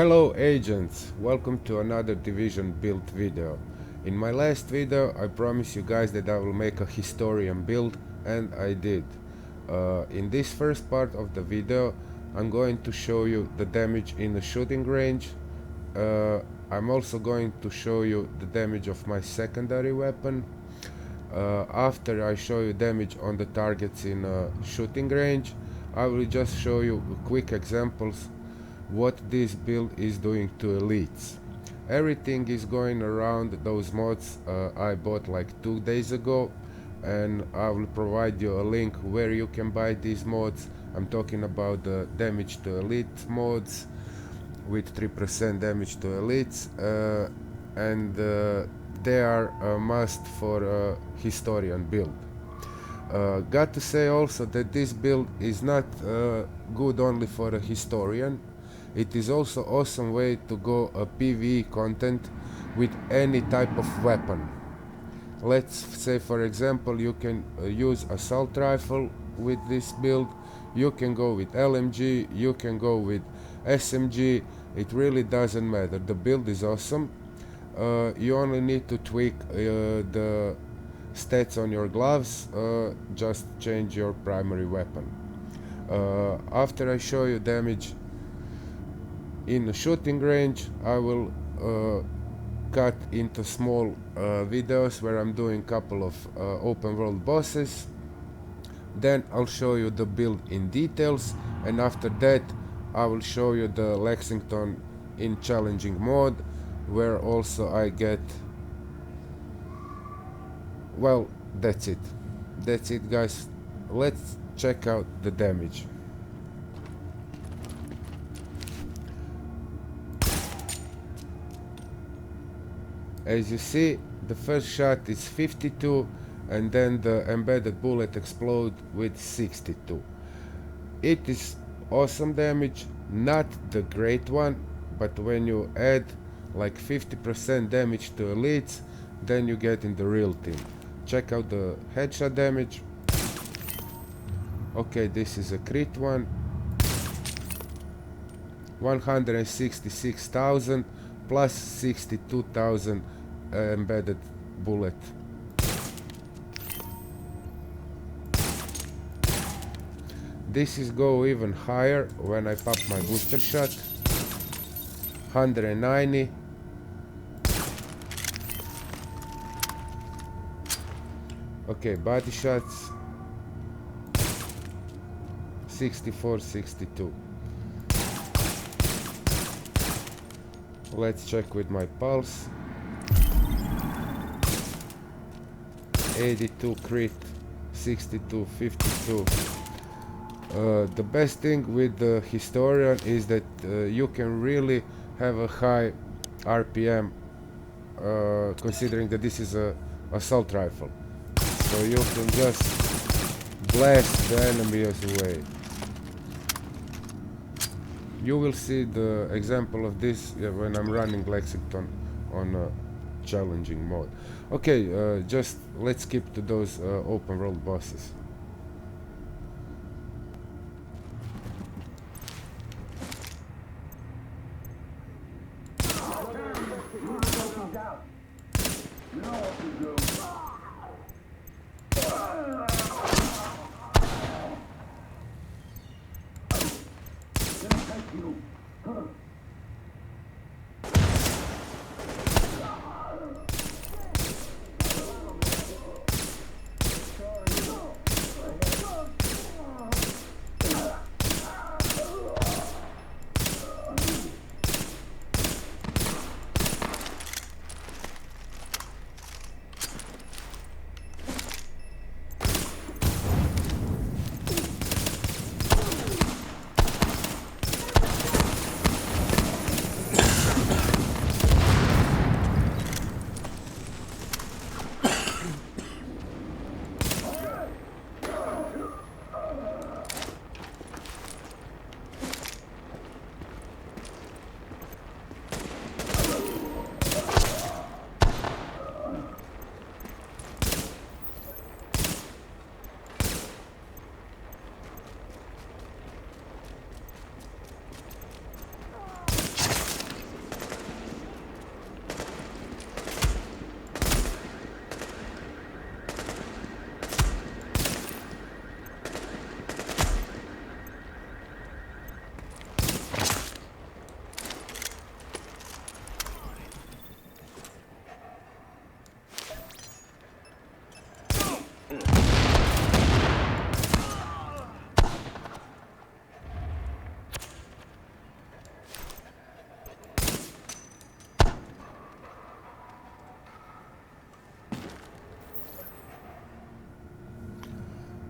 Hello agents, welcome to another Division build video. In my last video I promised you guys that I will make a historian build, and I did. In this first part of the video I'm going to show you the damage in the shooting range. I'm also going to show you the damage of my secondary weapon. After I show you damage on the targets in shooting range, I will just show you quick examples what this build is doing to elites. Everything is going around those mods I bought like 2 days ago, and I will provide you a link where you can buy these mods. I'm talking about the damage to elite mods with 3% damage to elites, and they are a must for a historian build. Got to say also that this build is not good only for a historian. It is also awesome way to go a PVE content with any type of weapon. Let's say for example you can use assault rifle with this build, you can go with LMG, you can go with SMG, it really doesn't matter. The build is awesome. You only need to tweak the stats on your gloves, just change your primary weapon. After I show you damage in the shooting range, I will cut into small videos where I'm doing couple of open world bosses. Then I'll show you the build in details, and after that I will show you the Lexington in challenging mode, where also I get, well, that's it guys. Let's check out the damage. As you see, the first shot is 52, and then the embedded bullet explodes with 62. It is awesome damage, not the great one, but when you add like 50% damage to elites, then you get in the real thing. Check out the headshot damage. Okay, this is a crit one. 166,000 plus 62,000 embedded bullet. This is go even higher when I pop my booster shot. 190. Okay, body shots 64, 62. Let's check with my pulse. 82 crit, 62, 52. The best thing with the historian is that you can really have a high RPM, considering that this is a assault rifle, so you can just blast the enemies away. You will see the example of this when I'm running Lexington on a challenging mode. Okay, just let's skip to those open world bosses.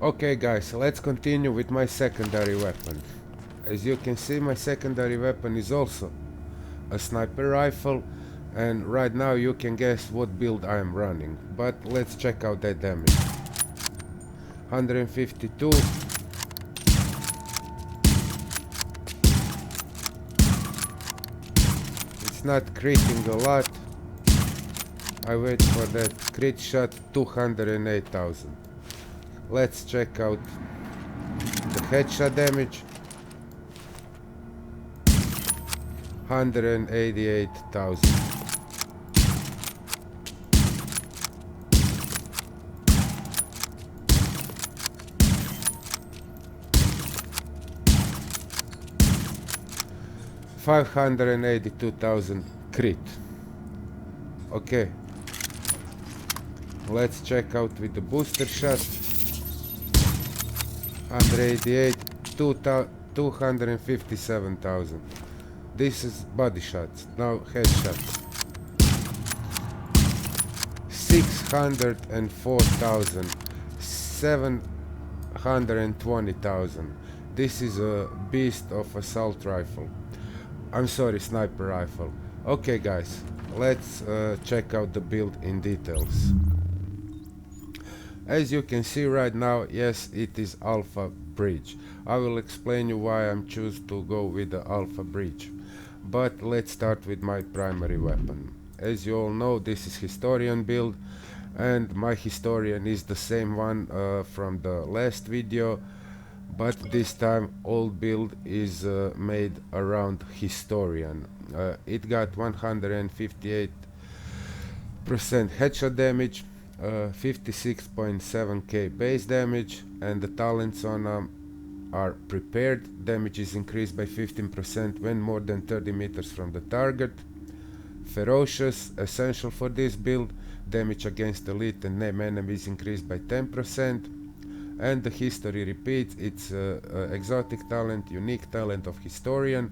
Okay guys, let's continue with my secondary weapon. As you can see, my secondary weapon is also a sniper rifle, and right now you can guess what build I am running, but let's check out that damage. 152. It's not critting a lot. I wait for that crit shot. 208,000. Let's check out the headshot damage. 188,000. $582,000 crit. Okay, let's check out with the booster shot. 188, 257,000. This is body shots. Now headshots. 604,000, 720,000. This is a beast of assault rifle. I'm sorry, sniper rifle. Okay guys, let's check out the build in details. As you can see right now, yes, it is alpha bridge. I will explain you why I'm choose to go with the alpha bridge. But let's start with my primary weapon. As you all know, this is historian build, and my historian is the same one from the last video, but this time old build is made around historian. It got 158% headshot damage, 56.7k base damage, and the talents on are prepared. Damage is increased by 15% when more than 30 meters from the target. Ferocious, essential for this build. Damage against elite and name enemies increased by 10%. And the history repeats. It's exotic talent, unique talent of historian,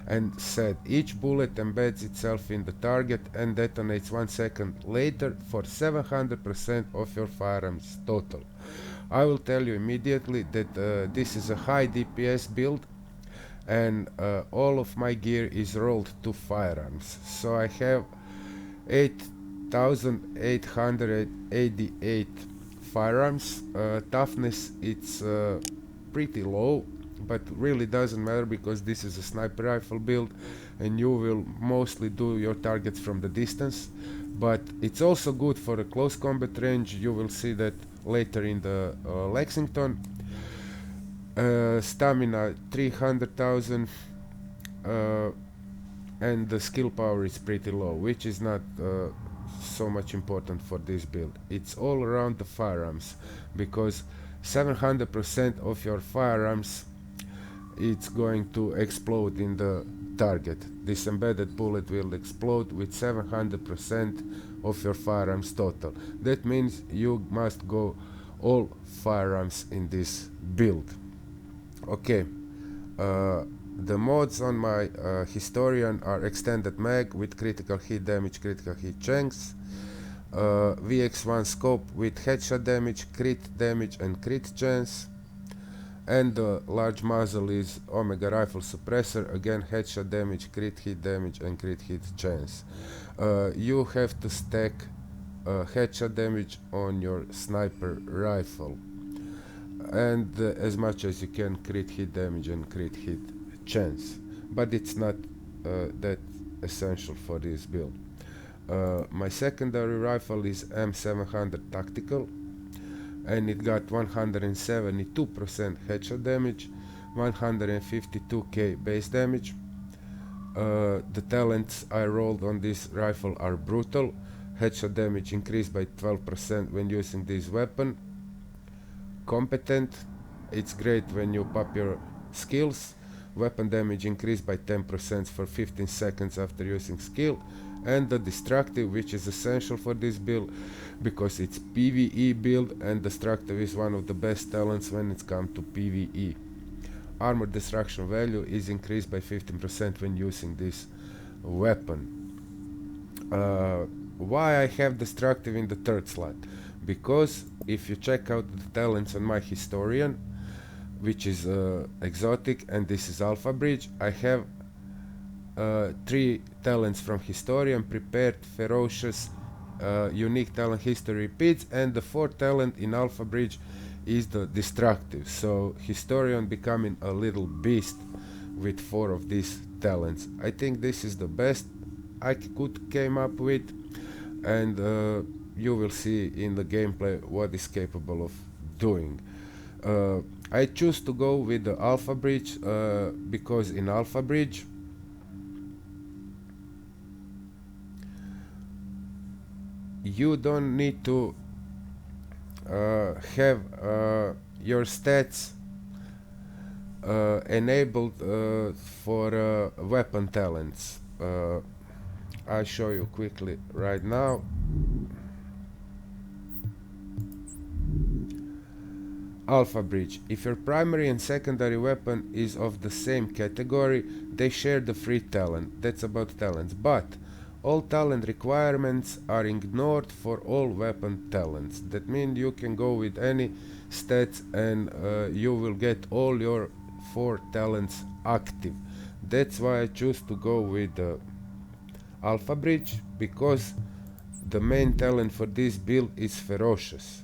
and said each bullet embeds itself in the target and detonates 1 second later for 700% of your firearms total. I will tell you immediately that this is a high DPS build, and all of my gear is rolled to firearms. So I have 8,888 firearms. Toughness, it's pretty low, but really doesn't matter because this is a sniper rifle build and you will mostly do your targets from the distance. But it's also good for a close combat range. You will see that later in the Lexington. Stamina 300,000, and the skill power is pretty low, which is not so much important for this build. It's all around the firearms, because 700% of your firearms, it's going to explode in the target. This embedded bullet will explode with 700% of your firearms total. That means you must go all firearms in this build. Okay, the mods on my historian are extended mag with critical hit damage, critical hit chance, VX1 scope with headshot damage, crit damage and crit chance, and the large muzzle is Omega rifle suppressor, again headshot damage, crit hit damage and crit hit chance. You have to stack headshot damage on your sniper rifle, and as much as you can crit hit damage and crit hit chance, but it's not that essential for this build. My secondary rifle is M700 tactical, and it got 172% headshot damage, 152k base damage. The talents I rolled on this rifle are brutal. Headshot damage increased by 12% when using this weapon. Competent, it's great when you pop your skills. Weapon damage increased by 10% for 15 seconds after using skill. And the destructive, which is essential for this build because it's PVE build, and destructive is one of the best talents when it comes to PVE. Armor destruction value is increased by 15% when using this weapon. why I have destructive in the third slot? Because if you check out the talents on my historian, which is exotic, and this is alpha bridge, I have 3 talents from historian: prepared, ferocious, unique talent, history repeats, and the 4th talent in alpha bridge is the destructive. So historian becoming a little beast with 4 of these talents. I think this is the best I could came up with, and you will see in the gameplay what is capable of doing. I choose to go with the alpha bridge because in alpha bridge you don't need to have your stats enabled for weapon talents. I'll show you quickly right now. Alpha bridge. If your primary and secondary weapon is of the same category, they share the free talent. That's about talents. But all talent requirements are ignored for all weapon talents. That means you can go with any stats and you will get all your 4 talents active. That's why I choose to go with the alpha bridge, because the main talent for this build is ferocious.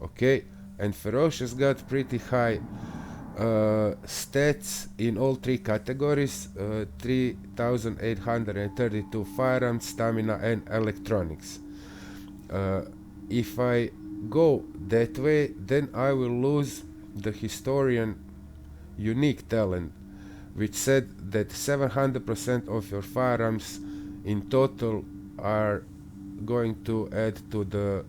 Okay, and ferocious got pretty high stats in all 3 categories: 3832 firearms, stamina, and electronics. If I go that way, then I will lose the historian unique talent, which said that 700% of your firearms in total are going to add to the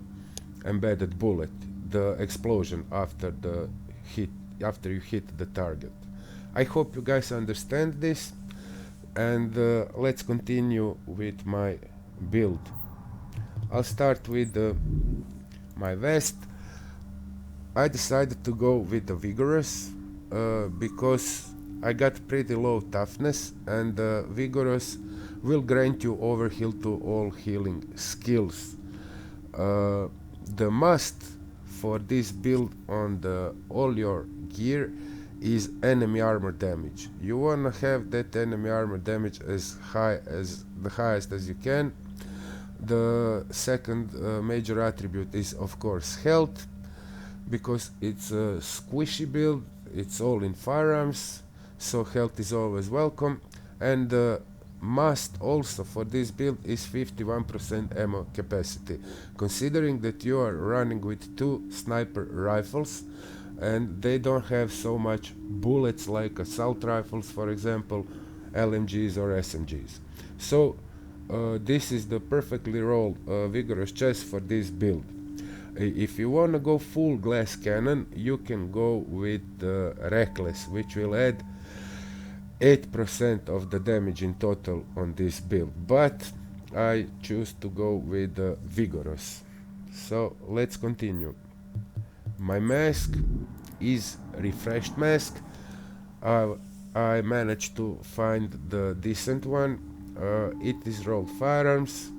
embedded bullet, the explosion after the hit, after you hit the target. I hope you guys understand this, and let's continue with my build. I'll start with my vest. I decided to go with the vigorous because I got pretty low toughness, and vigorous will grant you overheal to all healing skills. The must for this build on all your gear is enemy armor damage. You wanna have that enemy armor damage as high as the highest as you can. The second major attribute is of course health, because it's a squishy build, it's all in firearms, so health is always welcome. And the must also for this build is 51% ammo capacity, considering that you are running with 2 sniper rifles and they don't have so much bullets like assault rifles, for example, LMGs or SMGs. So this is the perfectly rolled vigorous chest for this build. If you wanna go full glass cannon, you can go with the reckless, which will add 8% of the damage in total on this build, but I choose to go with the vigorous. So let's continue. My mask is refreshed mask. I managed to find the decent one. It is rolled firearms.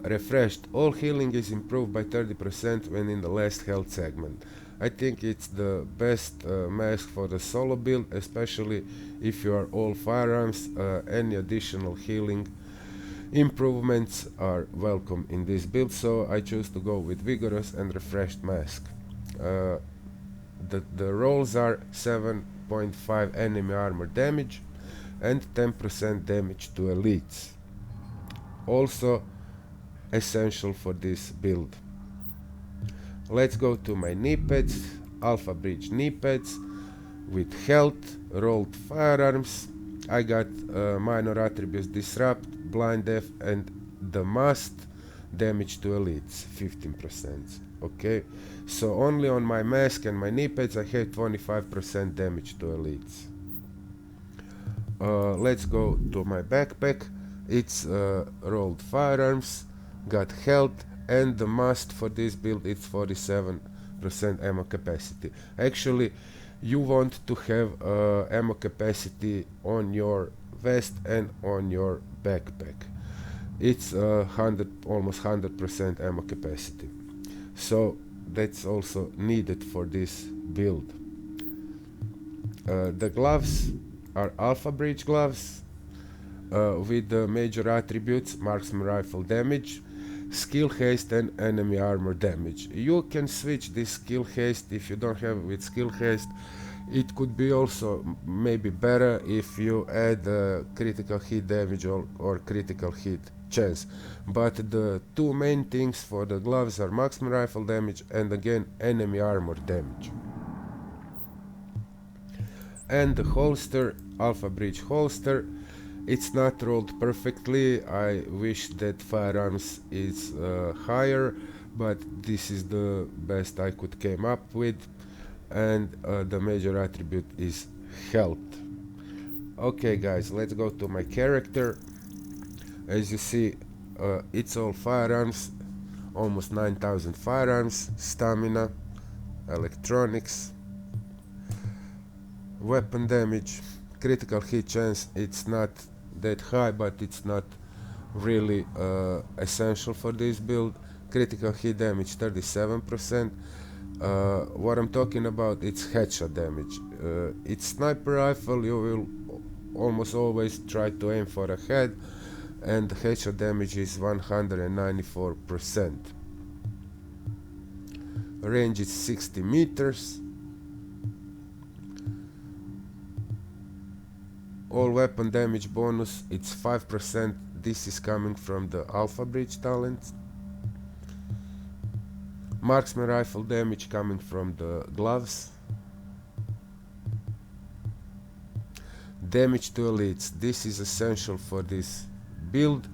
Refreshed. All healing is improved by 30% when in the last health segment. I think it's the best mask for the solo build, especially if you are all firearms. Any additional healing improvements are welcome in this build, so I choose to go with vigorous and refreshed mask. The rolls are 7.5 enemy armor damage and 10% damage to elites. Also essential for this build. Let's go to my knee pads. Alpha bridge knee pads with health, rolled firearms. I got minor attributes disrupt, blind deaf, and the must damage to elites 15%. Okay, so only on my mask and my knee pads I have 25% damage to elites. Let's go to my backpack. It's rolled firearms, got health, and the must for this build is 47% ammo capacity. Actually, you want to have ammo capacity on your vest and on your backpack. it's almost 100% ammo capacity, so that's also needed for this build. The gloves are alpha breach gloves with the major attributes: marksman rifle damage, skill haste, and enemy armor damage. You can switch this skill haste if you don't have with skill haste. It could be also maybe better if you add critical hit damage or critical hit chance. But the two main things for the gloves are marksman rifle damage and again enemy armor damage. And the holster, alpha breach holster, it's not rolled perfectly. I wish that firearms is higher, but this is the best I could came up with. And the major attribute is health. Okay guys, let's go to my character. As you see, it's all firearms, almost 9,000 firearms, stamina, electronics, weapon damage, critical hit chance. It's not that high, but it's not really essential for this build. Critical hit damage 37%. What I'm talking about, it's headshot damage. It's sniper rifle, you will almost always try to aim for a head, and the headshot damage is 194%. Range is 60 meters. All weapon damage bonus, it's 5%. This is coming from the alpha breach talent. Marksman rifle damage coming from the gloves. Damage to elites, this is essential for this build.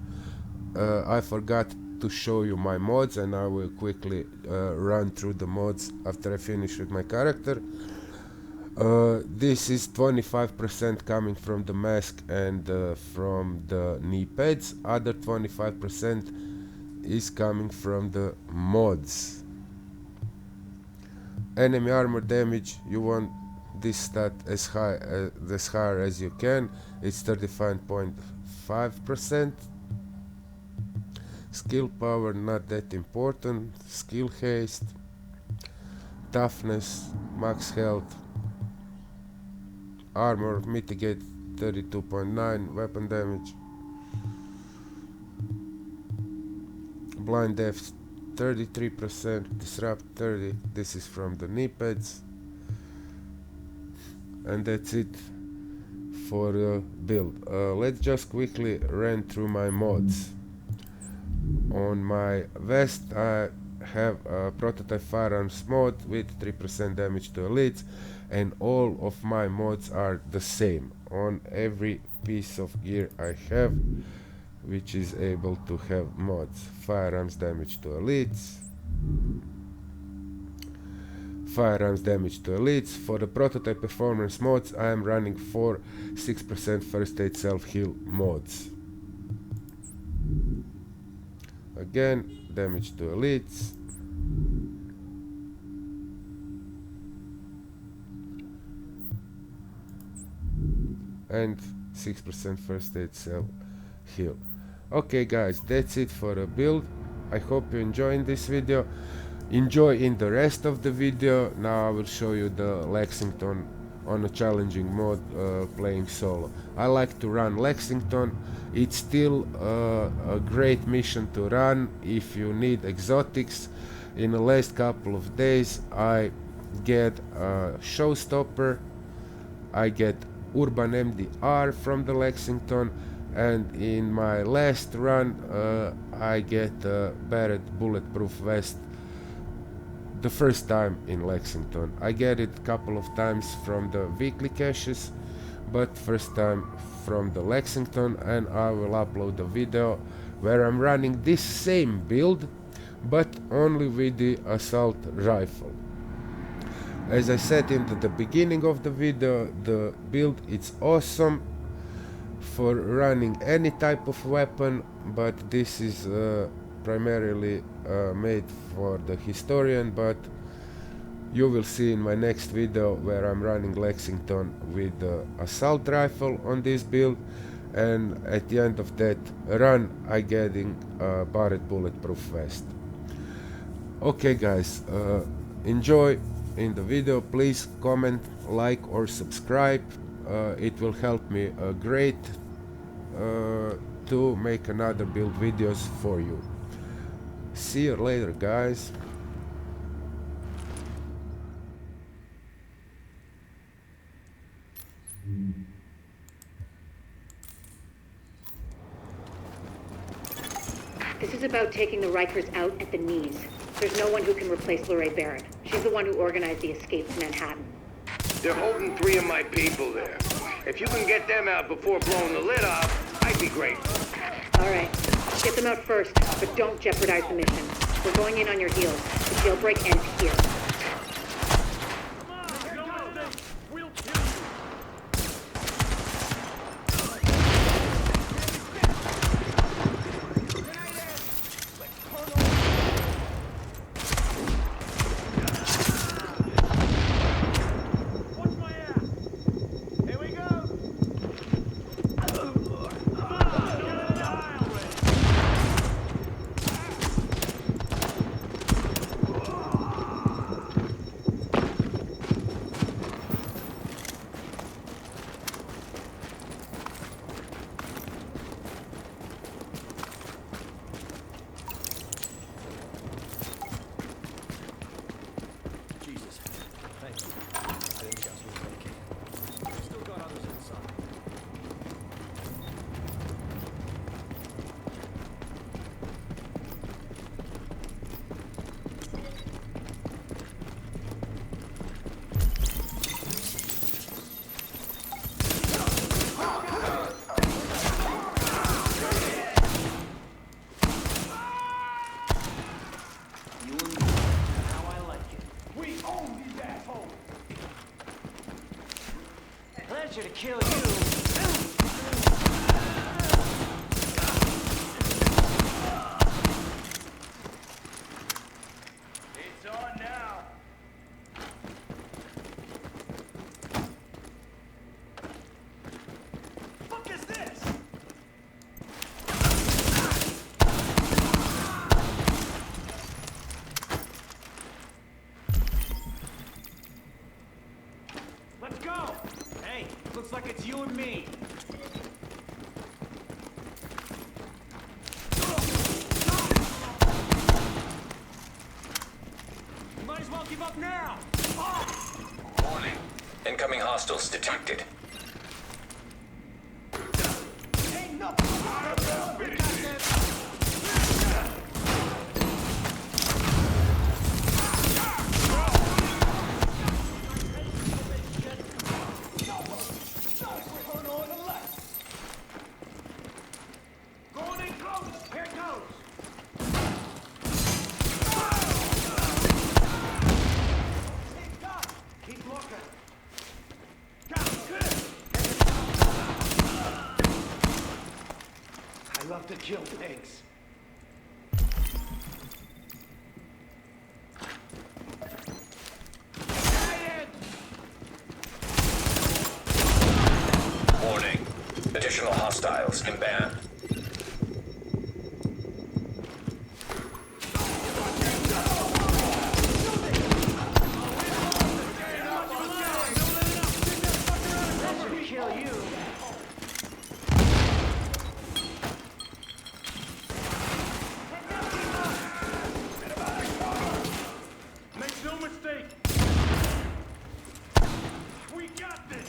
I forgot to show you my mods, and I will quickly run through the mods after I finish with my character. This is 25% coming from the mask and from the knee pads. Other 25% is coming from the mods. Enemy armor damage, you want this stat as high as you can. It's 35.5%. Skill power, not that important. Skill haste, toughness, max health, armor mitigate 32.9, weapon damage, blind depth 33%, disrupt 30. This is from the knee pads, and that's it for the build. Let's just quickly run through my mods. On my vest I have a prototype firearms mod with 3% damage to elites, and all of my mods are the same on every piece of gear I have, which is able to have mods. Firearms damage to elites, firearms damage to elites. For the prototype performance mods, I am running 6% first aid self-heal mods. Again, damage to elites, and 6% first aid self-heal. Okay guys, that's it for a build. I hope you enjoyed this video. Enjoy in the rest of the video. Now I will show you the Lexington on a challenging mode, playing solo. I like to run Lexington. It's still a great mission to run if you need exotics. In the last couple of days I get a showstopper, I get Urban MDR from the Lexington, and in my last run I get a Barrett bulletproof vest the first time in Lexington. I get it a couple of times from the weekly caches, but first time from the Lexington, and I will upload a video where I'm running this same build but only with the assault rifle. As I said in the beginning of the video, the build is awesome for running any type of weapon, but this is primarily made for the historian, but you will see in my next video where I'm running Lexington with the assault rifle on this build, and at the end of that run I getting a barret bulletproof vest. Okay guys, enjoy in the video. Please comment, like or subscribe. It will help me great to make another build videos for you. See you later guys. This is about taking the Rikers out at the knees. There's no one who can replace Lorraine Barrett. She's the one who organized the escape to Manhattan. They're holding 3 of my people there. If you can get them out before blowing the lid off, I'd be grateful. All right. Get them out first, but don't jeopardize the mission. We're going in on your heels. The jailbreak ends here. To kill you. It's on now. Fuck is this? Let's go. Hey, looks like it's you and me. You might as well give up now. Warning. Incoming hostiles detected. Ain't nothing. I love to kill pigs. Warning. Additional hostiles inbound. Kill you. Make no mistake. We got this.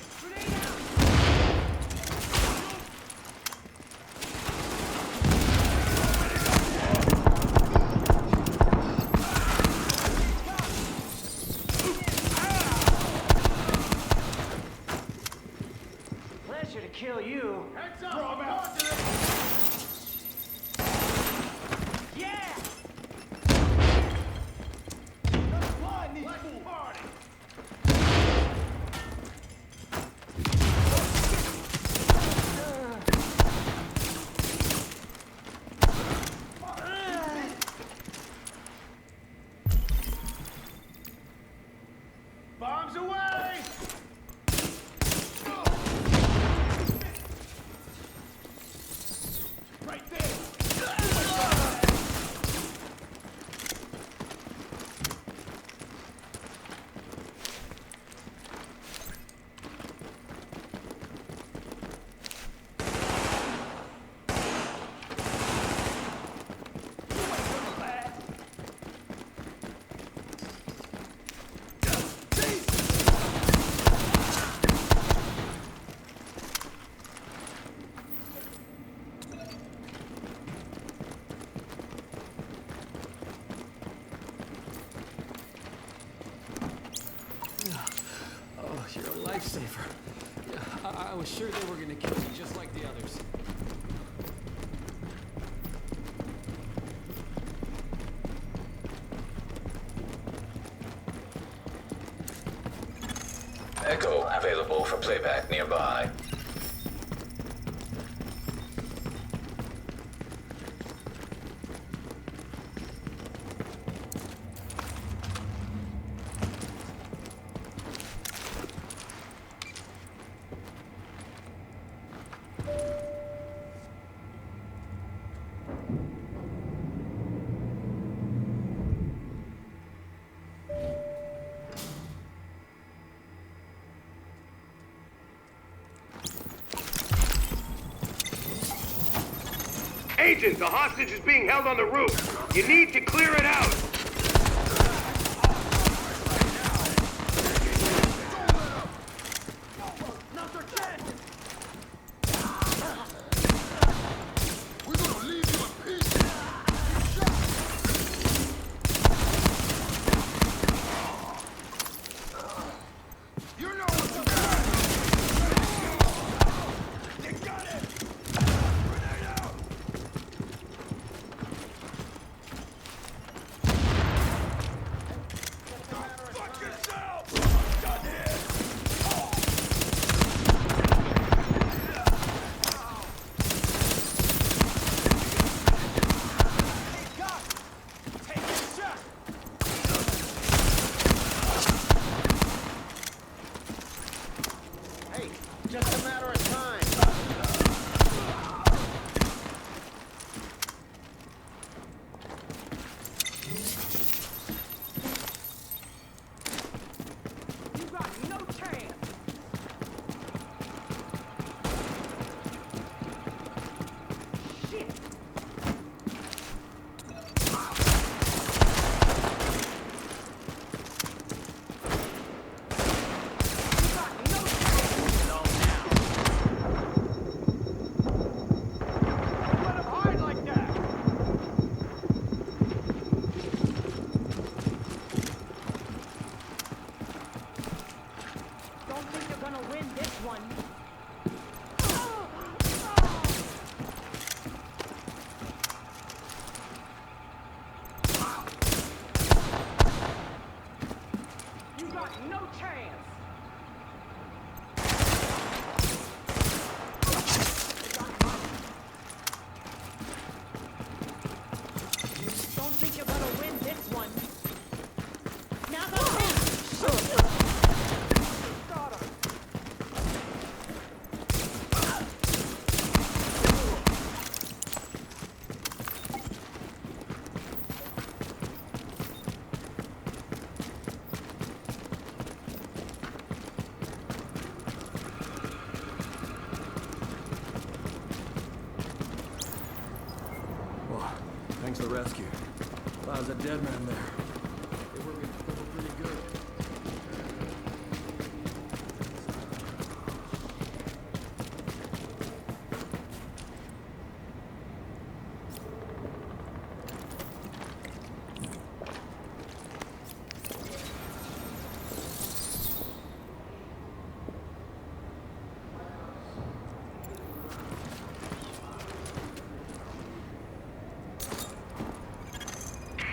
Pleasure to kill you. Heads up. Yeah. Let's party. Bombs away! I was sure they were gonna kill me just like the others. Echo available for playback nearby. Agent, the hostage is being held on the roof. You need to clear it out. Thanks for the rescue. Well, I was a dead man there. They were pretty good.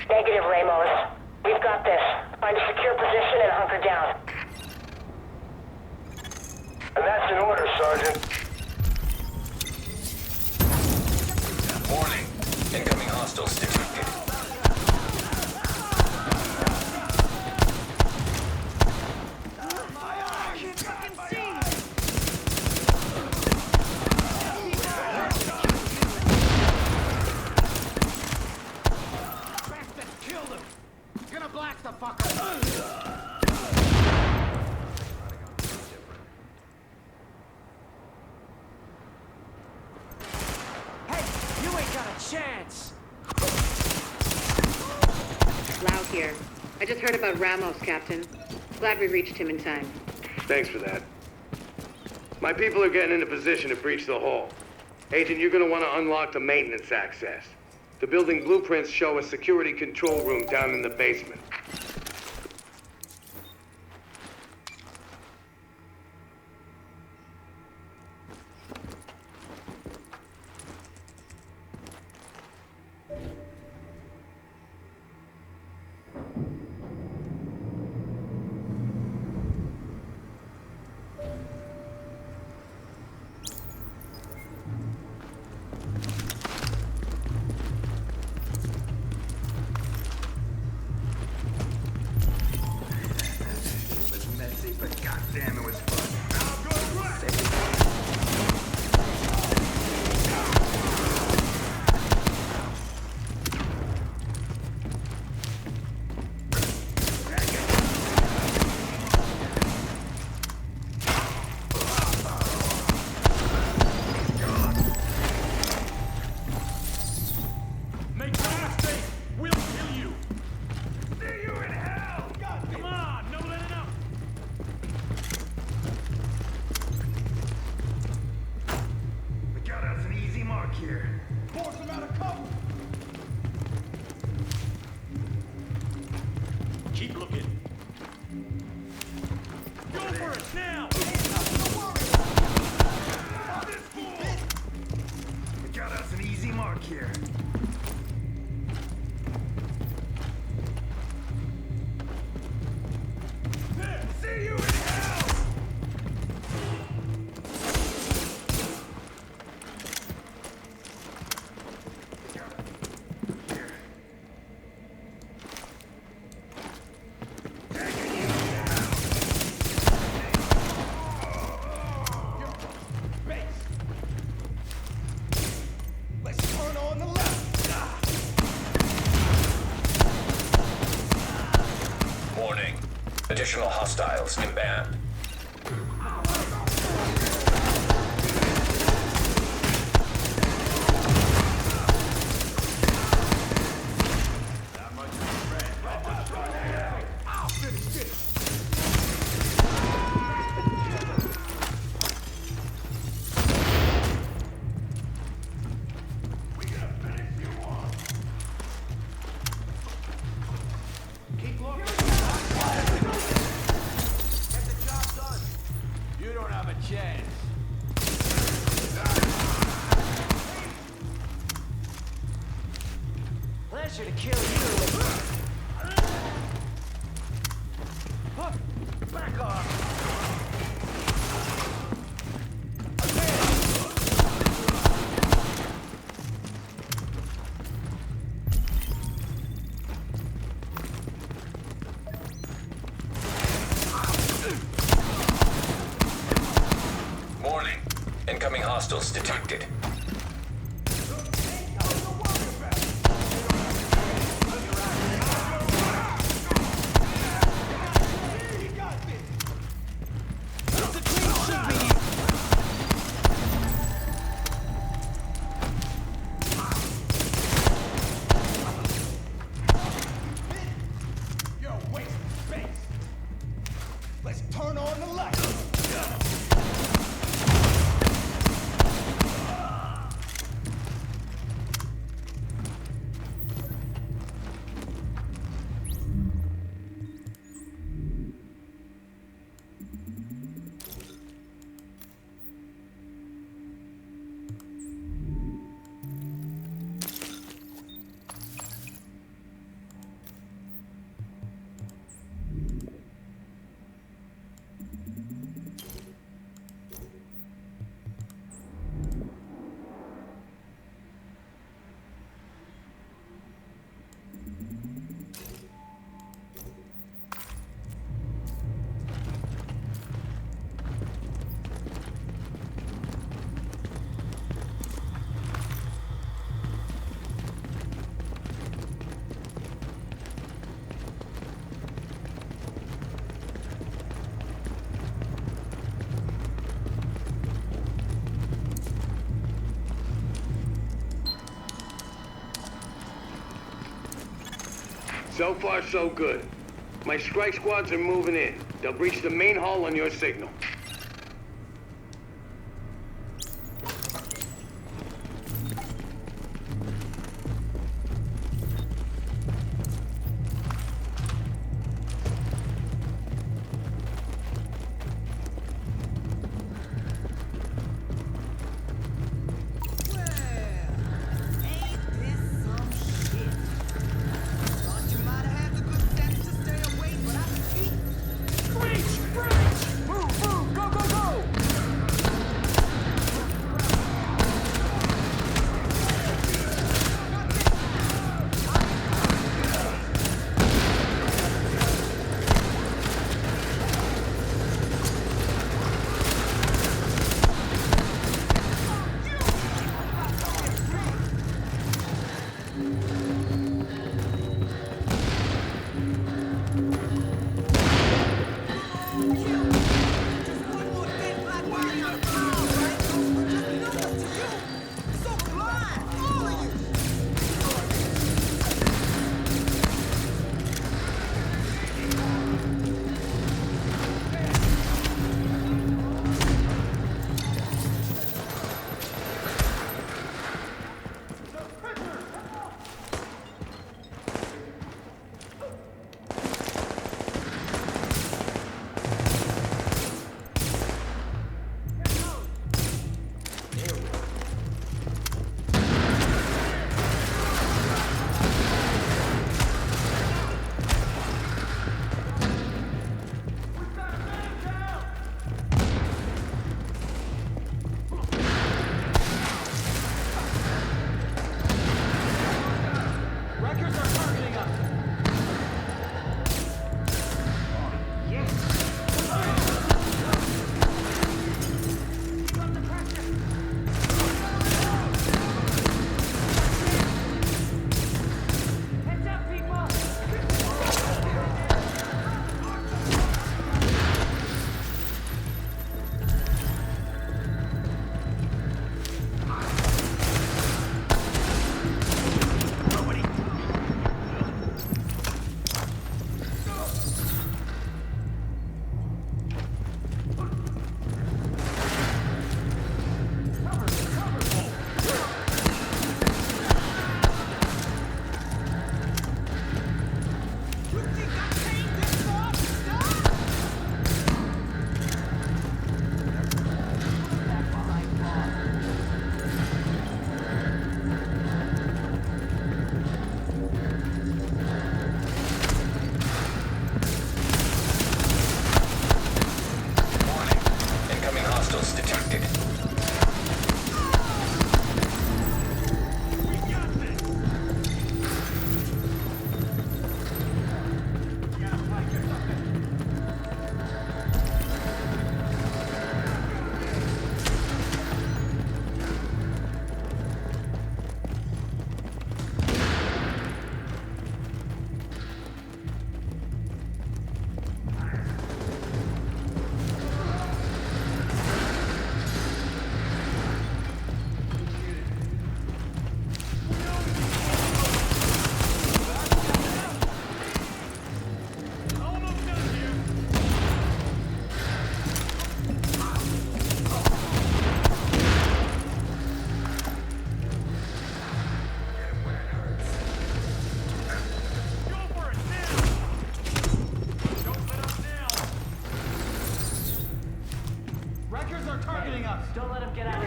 Negative, Ramos. We've got this. Find a secure position and hunker down. And that's an order, Sergeant. Warning. Incoming hostiles detected. Chance! Lau here. I just heard about Ramos, Captain. Glad we reached him in time. Thanks for that. My people are getting into position to breach the hall. Agent, you're gonna want to unlock the maintenance access. The building blueprints show a security control room down in the basement. hostiles inbound. Pleasure to kill you. Back off. Warning. Incoming hostiles detected. So far, so good. My strike squads are moving in. They'll breach the main hall on your signal. Breach! Breach! Move, move!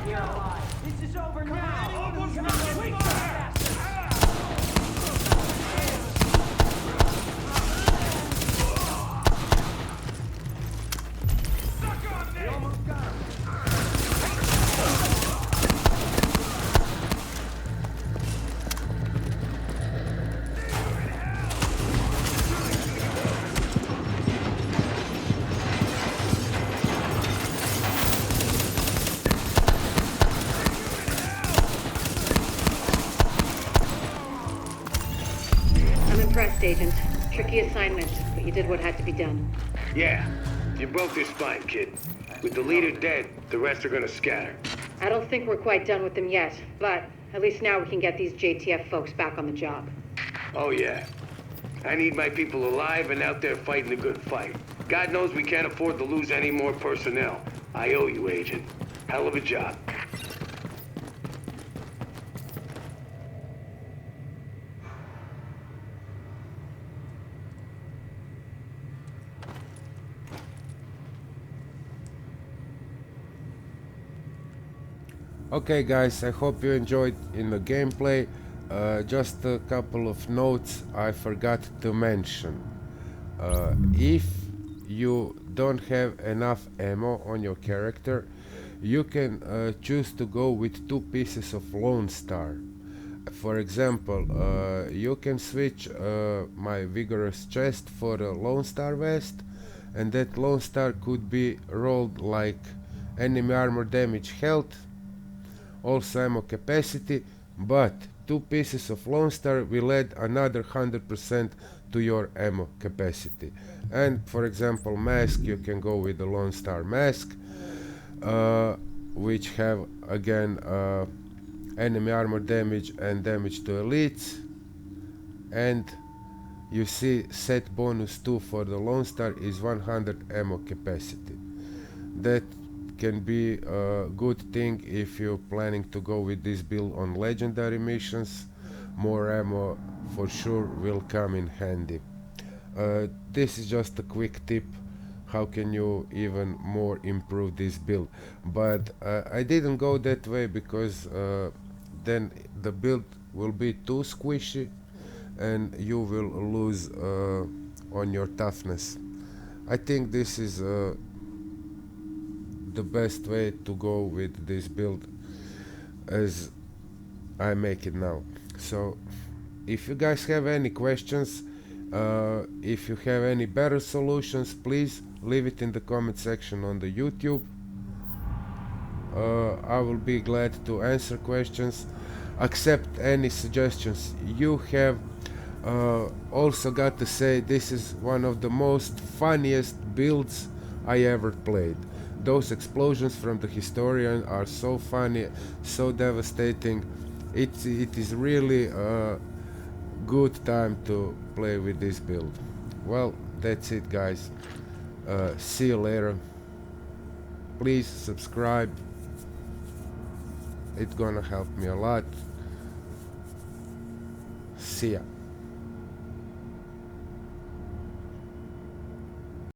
You're alive. This is over now. Come on, wait faster. You almost got him. I'm impressed, Agent. Tricky assignment, but you did what had to be done. Yeah, you broke their spine, kid. With the leader dead, the rest are gonna scatter. I don't think we're quite done with them yet, but at least now we can get these JTF folks back on the job. Oh yeah. I need my people alive and out there fighting a good fight. God knows we can't afford to lose any more personnel. I owe you, Agent. Hell of a job. Okay guys, I hope you enjoyed in the gameplay. Just a couple of notes I forgot to mention. If you don't have enough ammo on your character, you can choose to go with 2 pieces of Lone Star. For example, you can switch my Vigorous Chest for a Lone Star vest, and that Lone Star could be rolled like enemy armor damage, health, also ammo capacity, but 2 pieces of Lone Star will add another 100% to your ammo capacity. And for example, mask, you can go with the Lone Star mask, which have again enemy armor damage and damage to elites. And you see set bonus 2 for the Lone Star is 100 ammo capacity. That can be a good thing if you're planning to go with this build on legendary missions. More ammo for sure will come in handy. This is just a quick tip how can you even more improve this build, but I didn't go that way because then the build will be too squishy and you will lose on your toughness. I think this is the best way to go with this build as I make it now. So if you guys have any questions, if you have any better solutions, please leave it in the comment section on the YouTube. I will be glad to answer questions, accept any suggestions you have. Also got to say, this is one of the most funniest builds I ever played. Those explosions from the Historian are so funny, so devastating. It is really a good time to play with this build. Well, that's it guys. See you later. Please subscribe. It's gonna help me a lot. See ya.